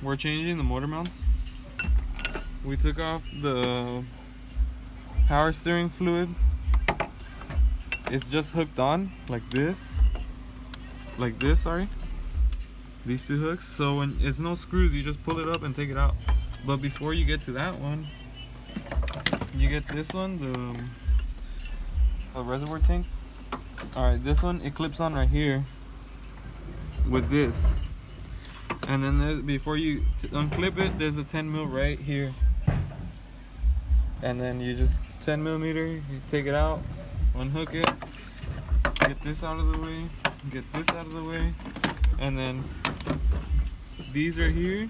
We're changing the motor mounts. We took off the power steering fluid. It's just hooked on like this, sorry. These two hooks. So when it's no screws, you just pull it up and take it out. But before you get to that one, you get this one, the reservoir tank. Alright, this one, it clips on right here with this. And then there's, before you unclip it, there's a 10 mil right here. And then you just 10 millimeter, you take it out, unhook it, get this out of the way, get this out of the way, and then these are here,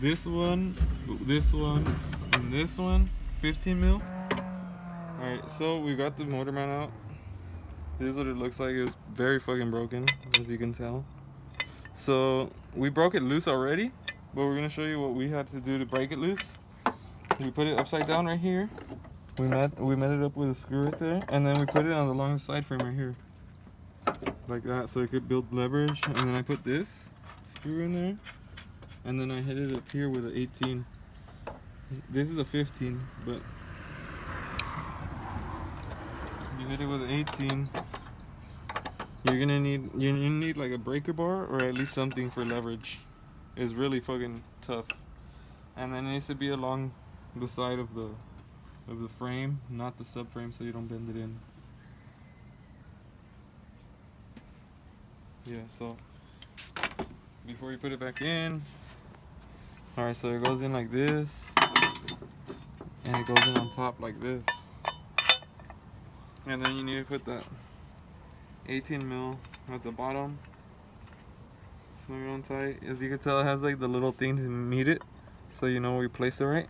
this one, and this one, 15 mil. Alright, so we got the motor mount out. This is what it looks like. It was very fucking broken, as you can tell. So we broke it loose already, but we're gonna show you what we had to do to break it loose. We put it upside down right here. We met it up with a screw right there, and then we put it on the long side frame right here, like that, so it could build leverage. And then I put this screw in there, and then I hit it up here with an 18. This is a 15, but you hit it with an 18. You're gonna need like a breaker bar or at least something for leverage. It's really fucking tough. And then it needs to be along the side of the frame, not the subframe, so you don't bend it in. Yeah, so before you put it back in, alright, so it goes in like this, and it goes in on top like this. And then you need to put that 18 mil at the bottom, snug it on tight. As you can tell, it has like the little thing to meet it, so you know where you place it right.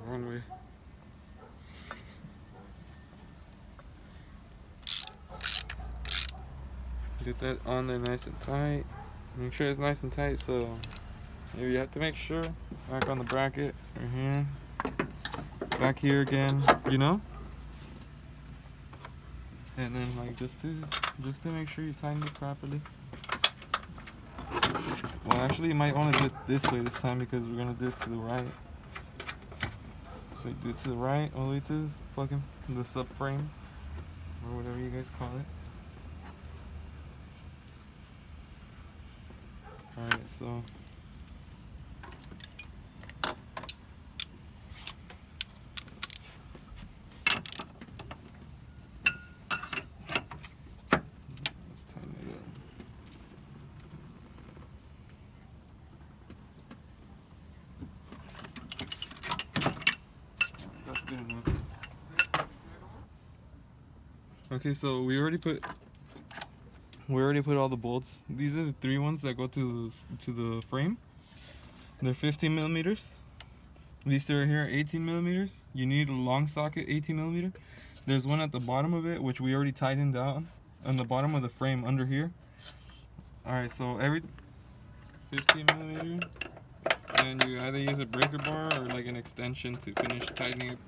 One way. Get that on there nice and tight. Make sure it's nice and tight, so you have to make sure. Back on the bracket, right here. Back here again, you know? And then like just to make sure you tighten it properly. Well, actually you might want to do it this way this time, because we're gonna do it to the right. So you do it to the right, all the way to fucking the subframe, or whatever you guys call it. Alright, so let's tighten it up. That's good enough. Okay, so we already put all the bolts. These are the 3 ones that go to the frame. They're 15 millimeters. These 2 are here, 18 millimeters. You need a long socket, 18 millimeter. There's one at the bottom of it, which we already tightened down, on the bottom of the frame under here. Alright, so every 15 millimeter, and you either use a breaker bar or like an extension to finish tightening it.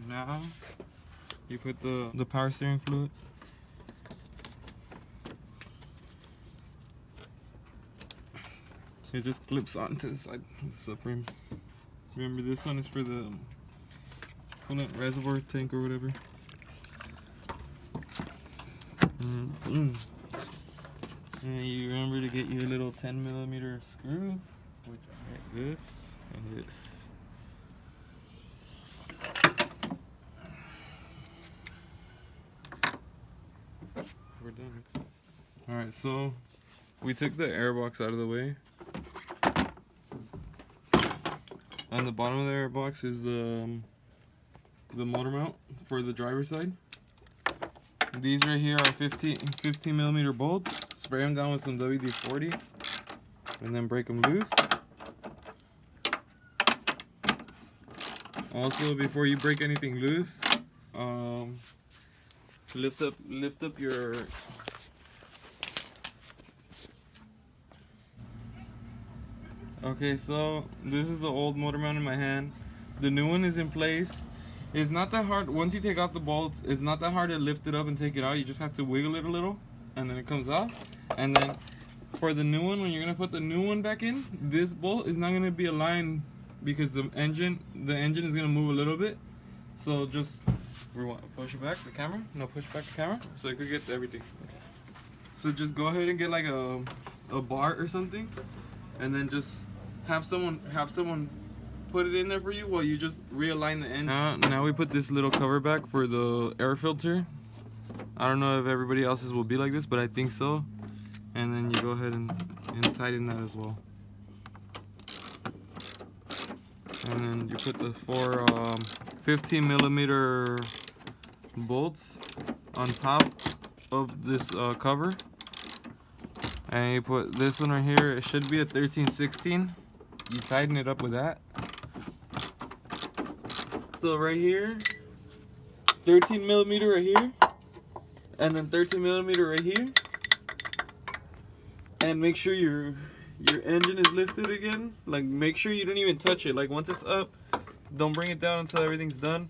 Now you put the power steering fluid. It just clips onto the side of the subframe. Remember, this one is for the coolant reservoir tank or whatever. And you remember to get your little 10 millimeter screw, which I got this and this. We're done. Alright, so we took the air box out of the way. On the bottom of the air box is the motor mount for the driver's side. These right here are 15 millimeter bolts. Spray them down with some WD-40 and then break them loose. Also, before you break anything loose, lift up your. Okay, so this is the old motor mount in my hand. The new one is in place. It's not that hard. Once you take out the bolts, it's not that hard to lift it up and take it out. You just have to wiggle it a little, and then it comes out. And then for the new one, when you're gonna put the new one back in, this bolt is not gonna be aligned because the engine is gonna move a little bit. So just push it back the camera. No, push back the camera so you could get everything. So just go ahead and get like a bar or something, and then just have someone put it in there for you while you just realign the engine. Now we put this little cover back for the air filter. I don't know if everybody else's will be like this, but I think so. And then you go ahead and tighten that as well. And then you put the four 15 millimeter bolts on top of this cover. And you put this one right here. It should be a 13/16. You tighten it up with that. So right here, 13 millimeter right here, and then 13 millimeter right here. And make sure your engine is lifted again. Like, make sure you don't even touch it. Like, once it's up, don't bring it down until everything's done.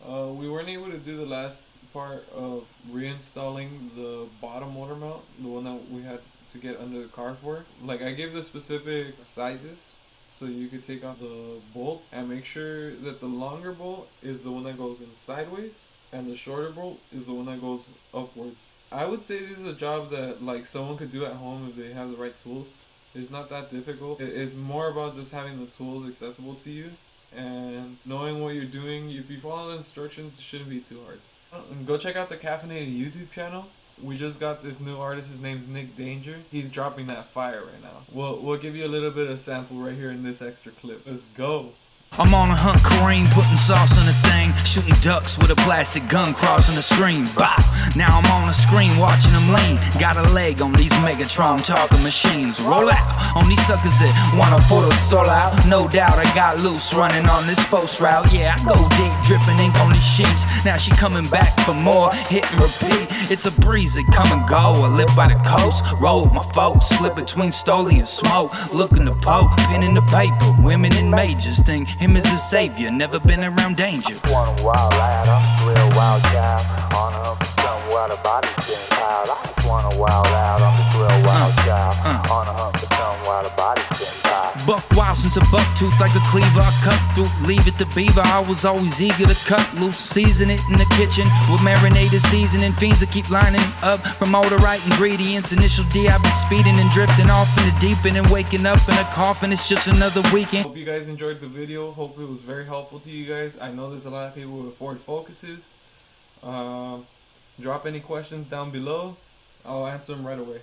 We weren't able to do the last part of reinstalling the bottom motor mount, the one that we had to get under the car for. Like, I gave the specific sizes so you could take off the bolts, and make sure that the longer bolt is the one that goes in sideways and the shorter bolt is the one that goes upwards. I would say this is a job that like someone could do at home if they have the right tools. It's not that difficult. It's more about just having the tools accessible to you and knowing what you're doing. If you follow the instructions, it shouldn't be too hard. And go check out the Caffeinated YouTube channel. We just got this new artist. His name's Nick Danger. He's dropping that fire right now. We'll give you a little bit of sample right here in this extra clip. Let's go. I'm on a hunt, Kareem, putting sauce on the thing, shooting ducks with a plastic gun crossing the stream. Bop! Now I'm on the screen watching them lean. Got a leg on these Megatron talking machines. Roll out on these suckers that wanna pull a soul out. No doubt I got loose running on this post route. Yeah, I go deep, dripping ink on these sheets. Now she coming back for more, hit and repeat. It's a breeze that come and go. I live by the coast, roll with my folks, slip between Stoli and smoke. Looking to poke, pen in the paper. Women in majors think him as a savior, never been around danger. Want a wild lad, I'm a real wild child. On a hump, somewhere the body's getting piled. I just want a wild lad, I'm a real wild child. On a hump, somewhere the body's getting piled. Buck wild since a buck tooth, like a cleaver I cut through. Leave it to beaver, I was always eager to cut loose. Season it in the kitchen with marinated seasoning. Fiends that keep lining up from all the right ingredients. Initial D, I be speeding and drifting off in the deep end and waking up in a coffin. It's just another weekend. Hope you guys enjoyed the video. Hopefully it was very helpful to you guys. I know there's a lot of people with Ford Focuses. Drop any questions down below. I'll answer them right away.